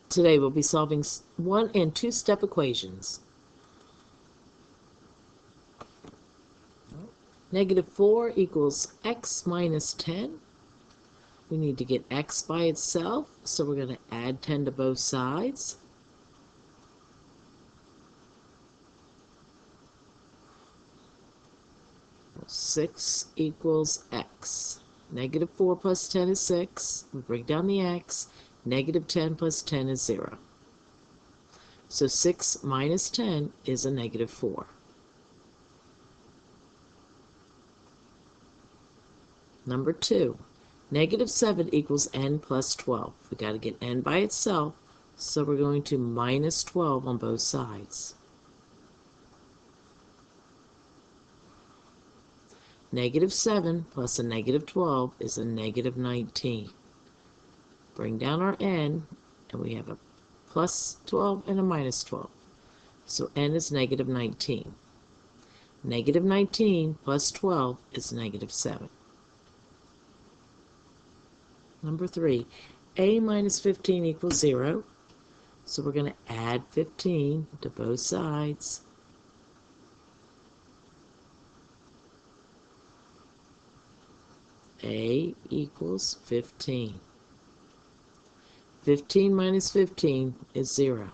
Today we'll be solving 1- and 2-step equations. -4 equals x minus 10. We need to get x by itself, so we're going to add 10 to both sides. Six equals x. -4 plus 10 is 6. We break down the x. -10 plus 10 is 0. So 6 minus 10 is a -4. Number 2, -7 equals n plus 12. We got to get n by itself, so we're going to minus 12 on both sides. -7 plus a -12 is a -19. Bring down our n, and we have a plus 12 and a minus 12. So n is -19. -19 plus 12 is -7. Number 3, a minus 15 equals 0. So we're going to add 15 to both sides. A equals 15. 15 minus 15 is 0.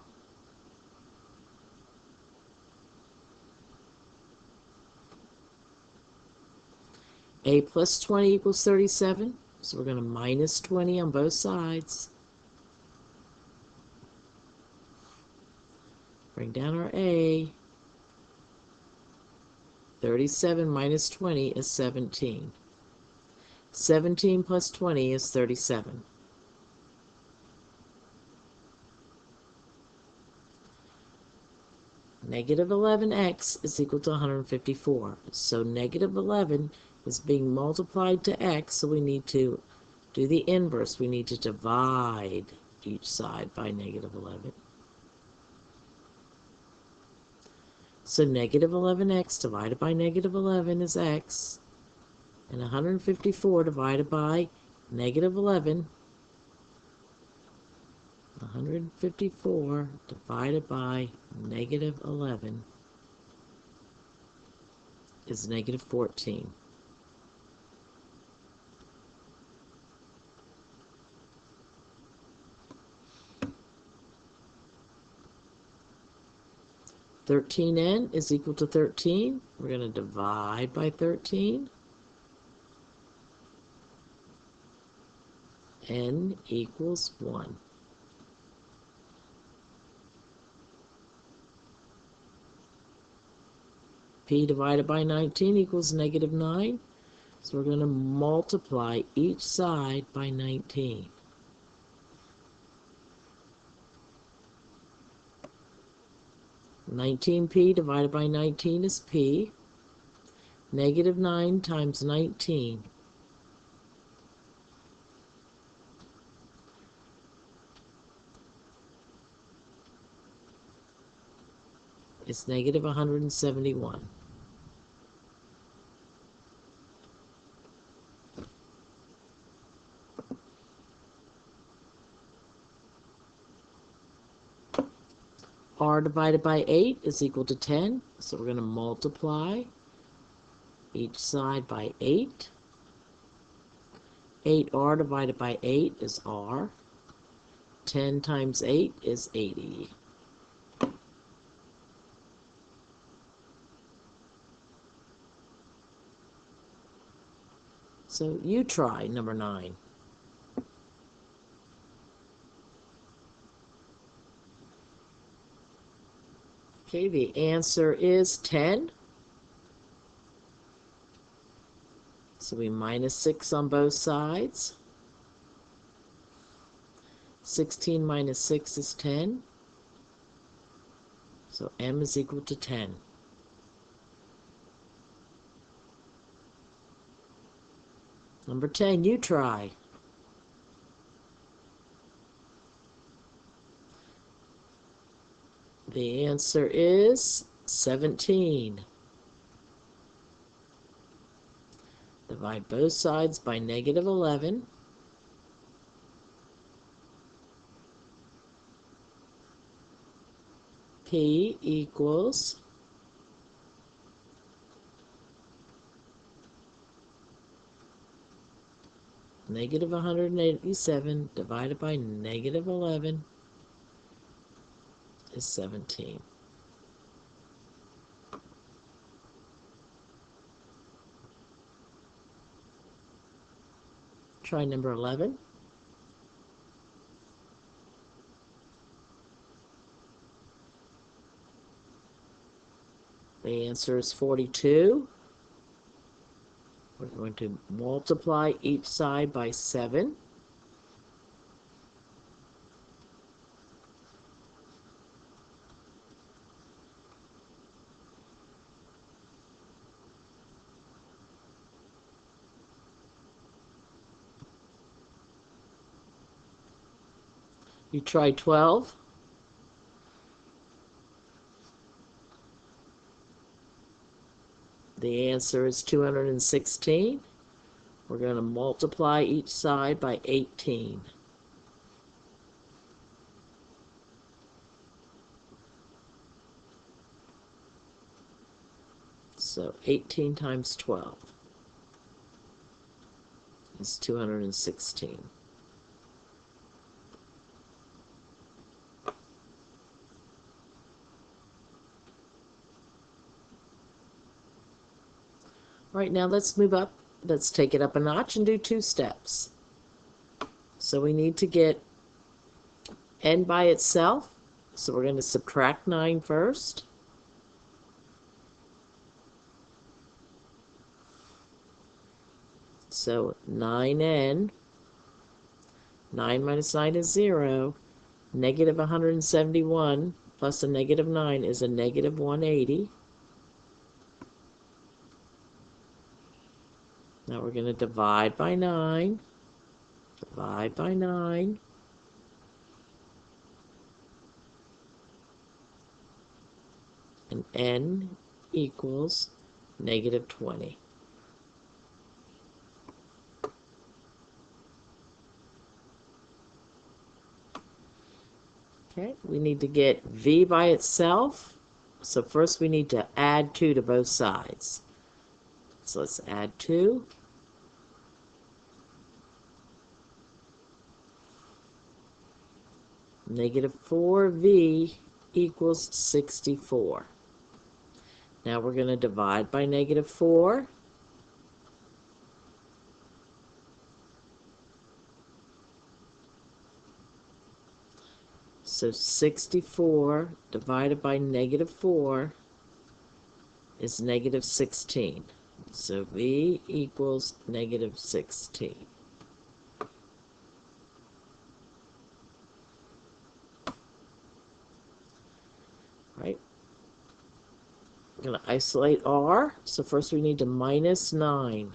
A plus 20 equals 37. So we're going to minus 20 on both sides. Bring down our A. 37 minus 20 is 17. 17 plus 20 is 37. -11x is equal to 154. So -11 is being multiplied to x, so we need to do the inverse. We need to divide each side by -11. So -11x divided by -11 is x, and 154 divided by -11, 154 divided by -11 is -14. (13n) is equal to 13. We're going to divide by 13. N equals 1. P divided by 19 equals -9. So we're going to multiply each side by 19. (19p) divided by 19 is p. -9 times 19 is -171. R divided by 8 is equal to 10, so we're going to multiply each side by 8. 8r divided by 8 is r. 10 times 8 is 80. So you try number 9. Okay, the answer is 10. So we minus 6 on both sides. 16 minus 6 is 10. So m is equal to 10. Number 10, you try. The answer is 17. Divide both sides by -11. P equals negative 187 divided by negative 11 is 17. Try number 11. The answer is 42. We're going to multiply each side by 7. You try 12. The answer is 216. We're going to multiply each side by 18. So 18 times 12 is 216. All right, now let's move up. Let's take it up a notch and do 2 steps. So we need to get n by itself. So we're going to subtract 9 first. So 9n, 9 minus 9 is 0. Negative 171 plus a negative 9 is a negative 180. Now we're going to divide by 9. Divide by 9. And n equals negative 20. Okay, we need to get v by itself. So first we need to add 2 to both sides. So let's add 2. Negative 4v equals 64. Now we're going to divide by negative 4. So 64 divided by negative 4 is negative 16. So v equals negative 16. Right? I'm going to isolate r. So first we need to minus 9.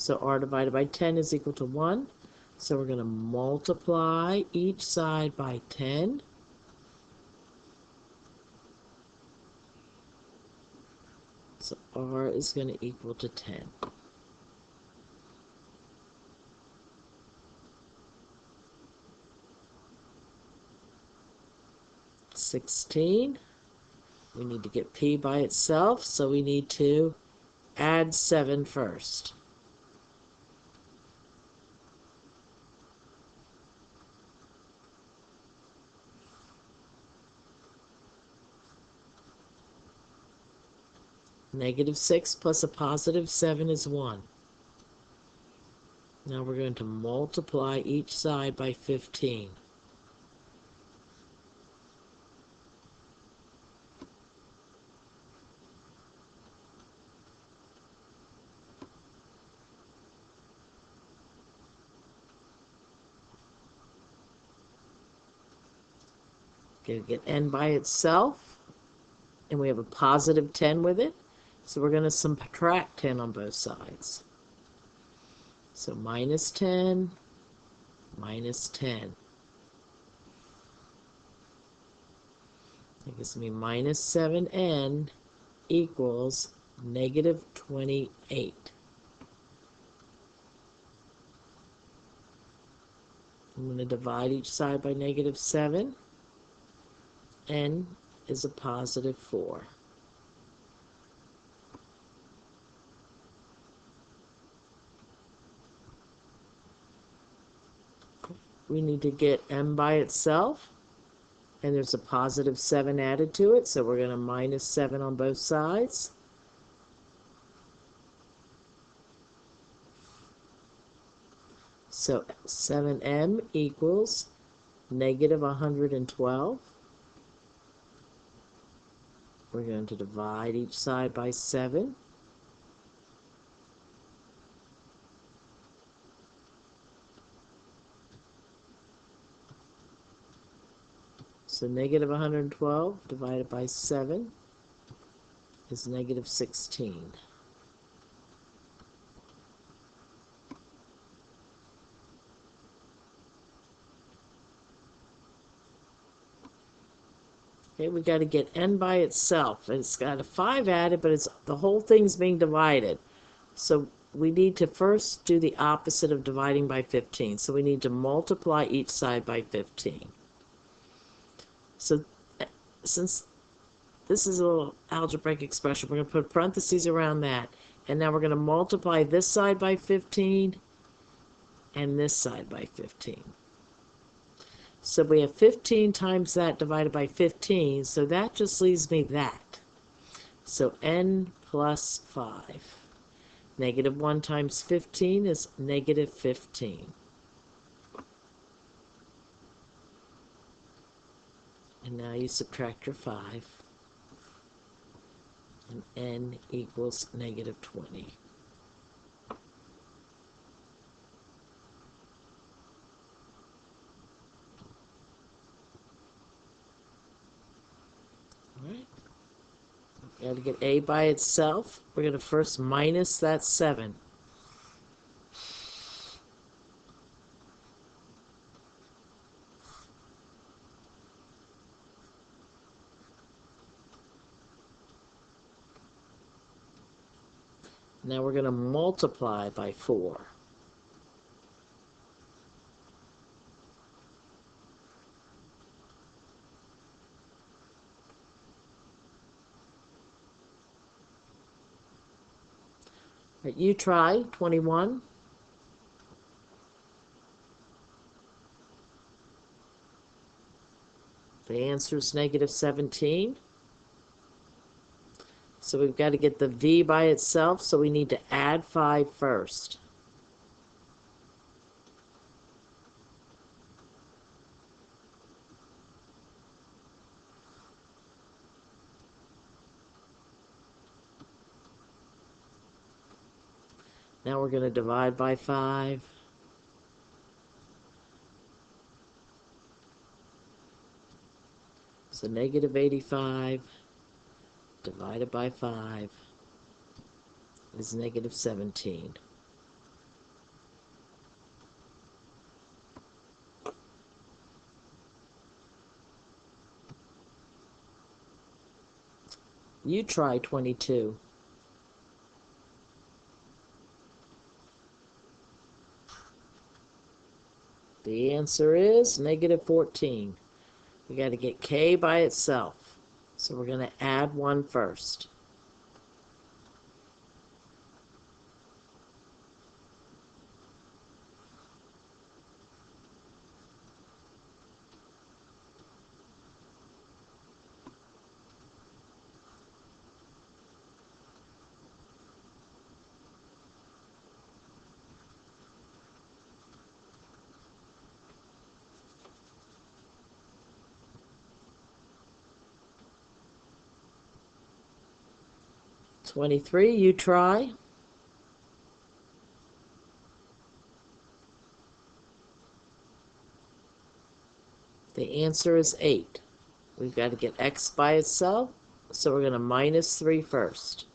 So r divided by 10 is equal to 1. So we're going to multiply each side by 10. So r is going to equal to 10. $16. We need to get p by itself, so we need to add 7 first. Negative 6 plus a positive 7 is 1. Now we're going to multiply each side by 15. Going to get n by itself, and we have a positive 10 with it, so we're going to subtract 10 on both sides. So minus 10, minus 10. That gives me minus 7n equals negative 28. I'm going to divide each side by negative 7. N is a positive 4. We need to get m by itself, and there's a positive 7 added to it, so we're going to minus 7 on both sides. So 7m equals negative 112. We're going to divide each side by 7. So negative 112 divided by 7 is negative 16. Okay, we got to get n by itself. It's got a 5 added, but it's the whole thing's being divided. So we need to first do the opposite of dividing by 15. So we need to multiply each side by 15. So since this is a little algebraic expression, we're going to put parentheses around that. And now we're going to multiply this side by 15 and this side by 15. So we have 15 times that divided by 15, so that just leaves me that. So n plus 5. Negative 1 times 15 is negative 15. And now you subtract your 5. And n equals negative 20. All right. We got to get a by itself. We're going to first minus that 7. Now we're going to multiply by 4. Right, you try 21. The answer is negative 17. So we've got to get the v by itself, so we need to add 5 first. Now we're going to divide by 5. So negative 85 divided by 5 is negative 17. You try 22. The answer is negative 14. We got to get k by itself. So we're going to add 1 first. $23, you try. The answer is 8. We've got to get x by itself, so we're going to minus 3 first.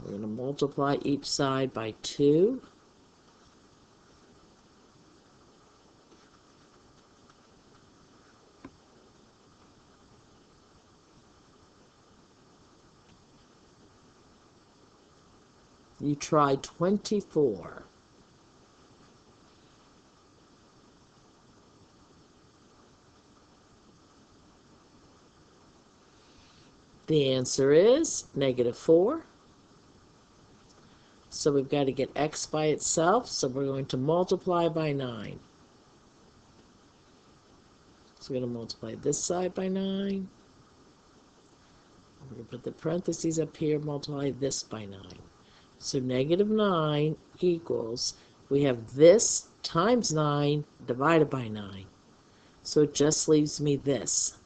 We're going to multiply each side by 2. You try 24. The answer is -4. So we've got to get x by itself, so we're going to multiply by 9. So we're going to multiply this side by 9. We're going to put the parentheses up here, multiply this by 9. So -9 equals, we have this times 9 divided by 9. So it just leaves me this.